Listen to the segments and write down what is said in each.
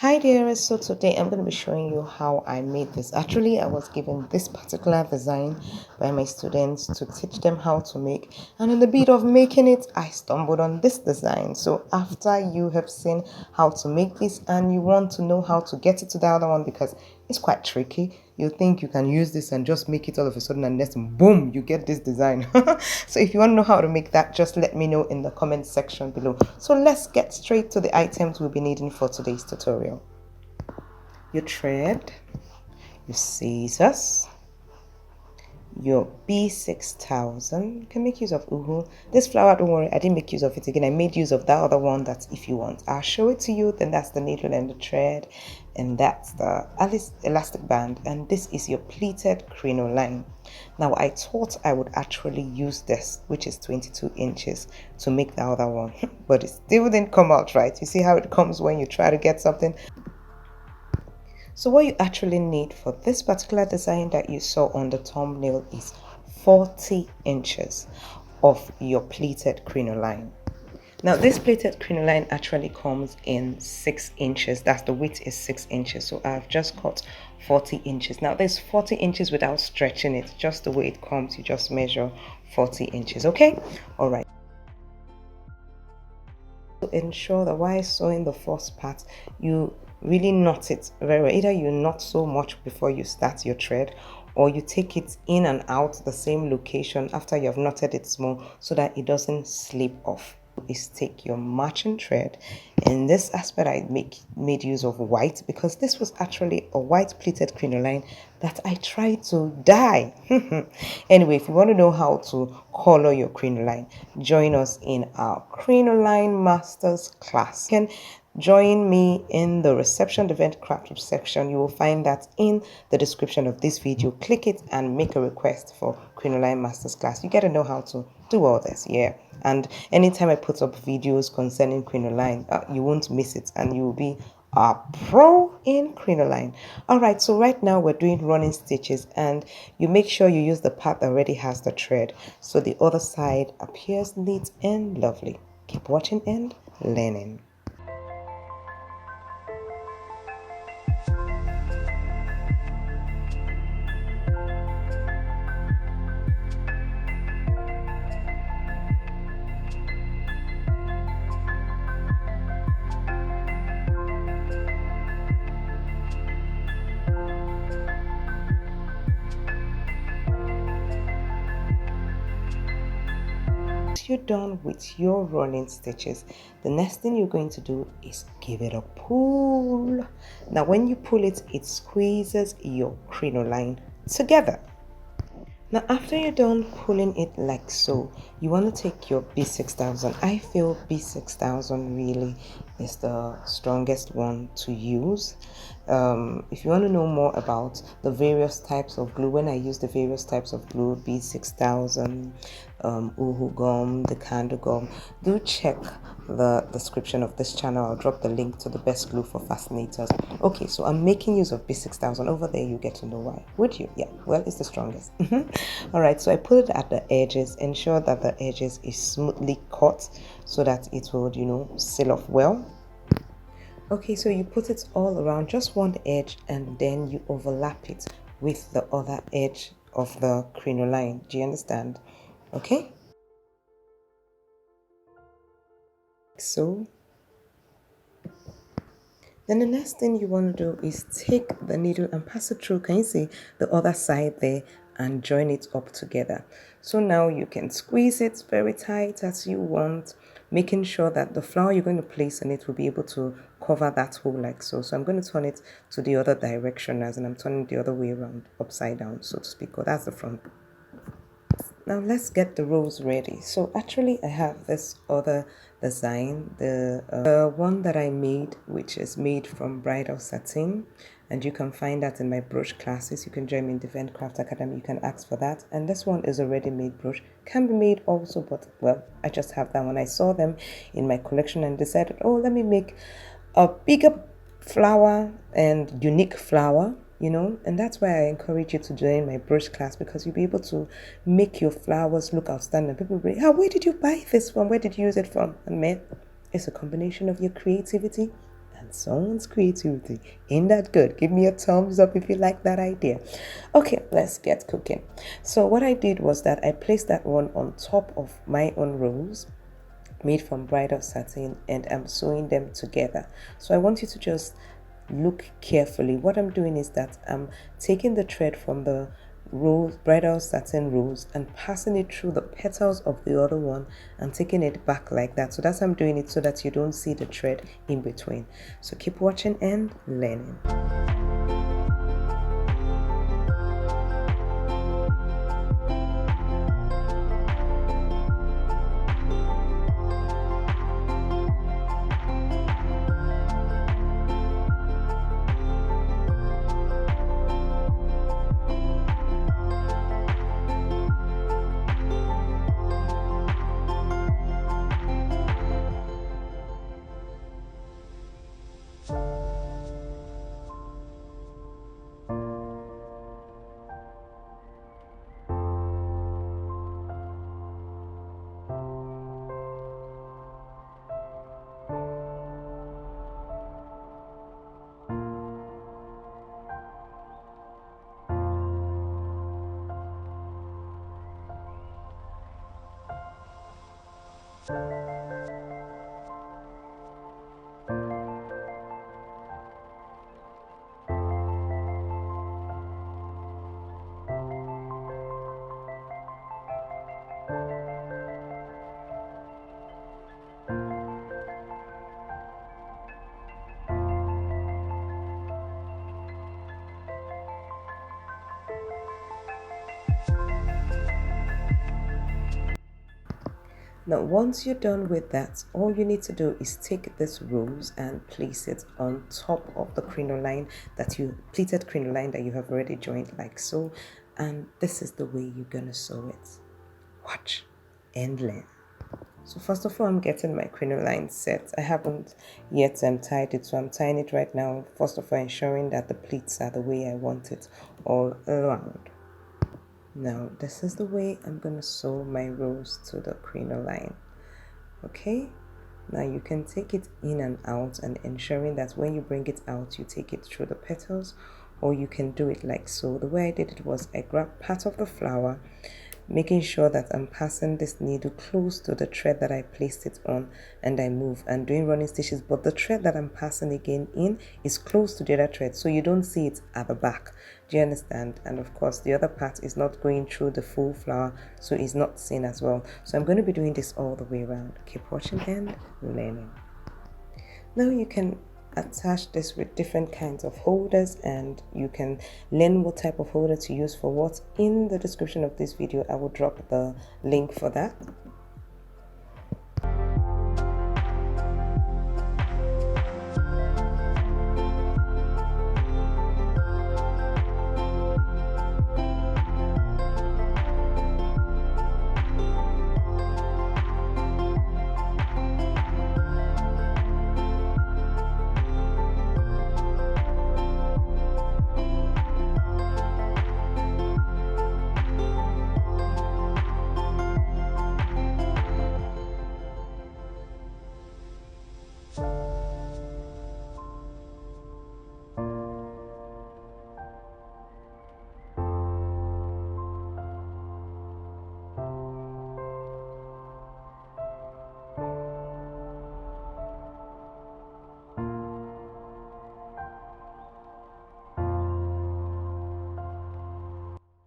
Hi there, so today I'm going to be showing you how I made this. Actually, I was given this particular design by my students to teach them how to make, and in the bit of making it, I stumbled on this design. So after you have seen how to make this and you want to know how to get it to the other one because it's quite tricky, you think you can use this and just make it all of a sudden and next boom, you get this design. So if you want to know how to make that, just let me know in the comment section below. So let's get straight to the items we'll be needing for today's tutorial. Your thread, your scissors, your B6000. You can make use of uhu. This flower, don't worry, I didn't make use of it again. I made use of that other one. That's if you want, I'll show it to you. Then that's the needle and the thread, and that's the elastic band, and this is your pleated crinoline. Now I thought I would actually use this, which is 22 inches, to make the other one, but it still didn't come out right. You see how it comes when you try to get something. So what you actually need for this particular design that you saw on the thumbnail is 40 inches of your pleated crinoline. Now this pleated crinoline actually comes in 6 inches. That's the width is 6 inches. So I've just cut 40 inches. Now there's 40 inches without stretching it. Just the way it comes, you just measure 40 inches. Okay? All right. To ensure that while sewing the first part, you really knot it very well. Either you knot so much before you start your thread, or you take it in and out the same location after you have knotted it small so that it doesn't slip off. Is take your matching thread. In this aspect, I made use of white because this was actually a white pleated crinoline that I tried to dye. Anyway, if you want to know how to color your crinoline, join us in our Crinoline Masters Class. You can join me in the reception event craft section. You will find that in the description of this video. Click it and make a request for Crinoline Masters Class. You get to know how to do all this, yeah. And anytime I put up videos concerning crinoline, you won't miss it and you will be a pro in crinoline. All right, so right now we're doing running stitches, and you make sure you use the part that already has the thread so the other side appears neat and lovely. Keep watching and learning. You're done with your running stitches, the next thing you're going to do is give it a pull. Now when you pull it, it squeezes your crinoline together. Now after you're done pulling it like so, you want to take your B6000. I feel B6000 really is the strongest one to use. If you want to know more about the various types of glue, when I use the various types of glue, B6000, uhu gum, the candle gum, do check the description of this channel. I'll drop the link to the best glue for fascinators. Okay, so I'm making use of B6000. Over there you get to know why, would you? Yeah, well, it's the strongest. All right, so I put it at the edges. Ensure that the edges is smoothly cut so that it will, seal off well. Okay, so you put it all around just one edge and then you overlap it with the other edge of the crinoline. Do you understand? Okay, so then the next thing you want to do is take the needle and pass it through. Can you see the other side there, and join it up together? So now you can squeeze it very tight as you want, making sure that the flower you're going to place on it will be able to cover that hole like so. So I'm going to turn it to the other direction, as in I'm turning the other way around, upside down, so to speak. Oh, that's the front. Now let's get the rows ready. So actually I have this other design, the one that I made, which is made from bridal satin, and you can find that in my brooch classes. You can join me in Event Craft Academy, you can ask for that. And this one is a ready-made brooch, can be made also, but well, I just have that one. I saw them in my collection and decided, oh, let me make a bigger flower and unique flower, and that's why I encourage you to join my brooch class, because you'll be able to make your flowers look outstanding. People will be, where did you buy this from? Where did you use it from? And man, it's a combination of your creativity and That's someone's creativity. Ain't that good? Give me a thumbs up if you like that idea. Okay, let's get cooking. So what I did was that I placed that one on top of my own rows made from bridal satin, and I'm sewing them together. So I want you to just look carefully. What I'm doing is that I'm taking the thread from the rose, bridal satin rose, and passing it through the petals of the other one and taking it back like that. So that's how I'm doing it, so that you don't see the thread in between. So keep watching and learning. Now, once you're done with that, all you need to do is take this rose and place it on top of the crinoline pleated crinoline that you have already joined like so. And this is the way you're gonna sew it. Watch and learn. So first of all, I'm getting my crinoline set. I haven't yet tied it, so I'm tying it right now. First of all, ensuring that the pleats are the way I want it all around. Now, this is the way I'm going to sew my rose to the crinoline. Okay? Now you can take it in and out, and ensuring that when you bring it out, you take it through the petals, or you can do it like so. The way I did it was I grabbed part of the flower, making sure that I'm passing this needle close to the thread that I placed it on, and I move and doing running stitches, but the thread that I'm passing again in is close to the other thread, so you don't see it at the back. Do you understand? And of course the other part is not going through the full flower, so it's not seen as well. So I'm going to be doing this all the way around. Keep watching and learning. Now you can attach this with different kinds of holders, and you can learn what type of holder to use for what. In the description of this video, I will drop the link for that.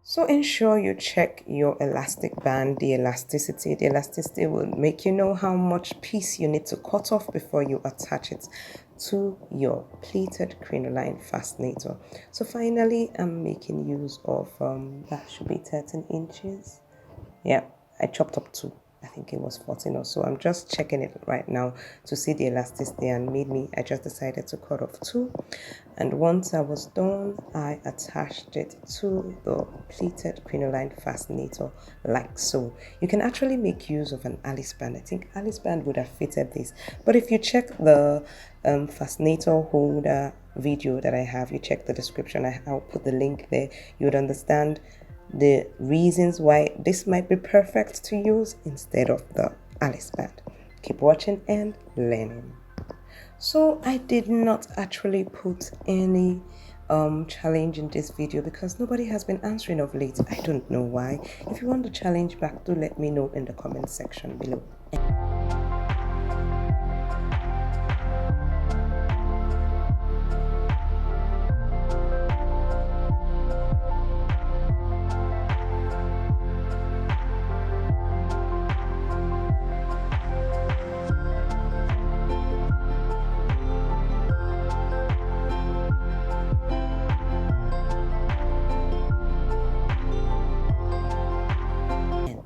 So ensure you check your elastic band, the elasticity. The elasticity will make you know how much piece you need to cut off before you attach it to your pleated crinoline fascinator. So finally, I'm making use of, that should be 13 inches. Yeah, I chopped up two. I think it was 14 or so. I'm just checking it right now to see the elasticity, and I just decided to cut off two. And once I was done, I attached it to the pleated crinoline fascinator like so. You can actually make use of an ALIEXPRESS. I think ALIEXPRESS would have fitted this. But if you check the fascinator holder video that I have, you check the description, I'll put the link there. You would understand the reasons why this might be perfect to use instead of the ALIEXPRESS. Keep watching and learning. So I did not actually put any challenge in this video because nobody has been answering of late. I don't know why. If you want the challenge back, do let me know in the comment section below.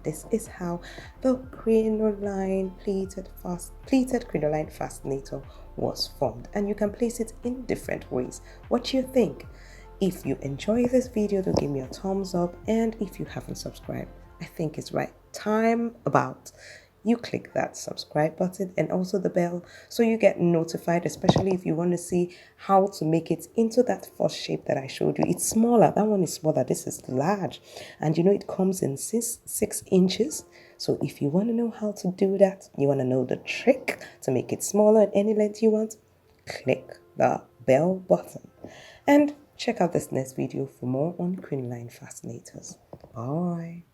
This is how the Crinoline pleated Crinoline Fascinator was formed, and you can place it in different ways. What do you think? If you enjoy this video, do give me a thumbs up, and if you haven't subscribed, I think it's right time about you click that subscribe button and also the bell so you get notified, especially if you want to see how to make it into that first shape that I showed you. It's smaller. That one is smaller. This is large. And you know, it comes in 6 inches. So if you want to know how to do that, you want to know the trick to make it smaller at any length you want, click the bell button. And check out this next video for more on Crinoline Fascinators. Bye.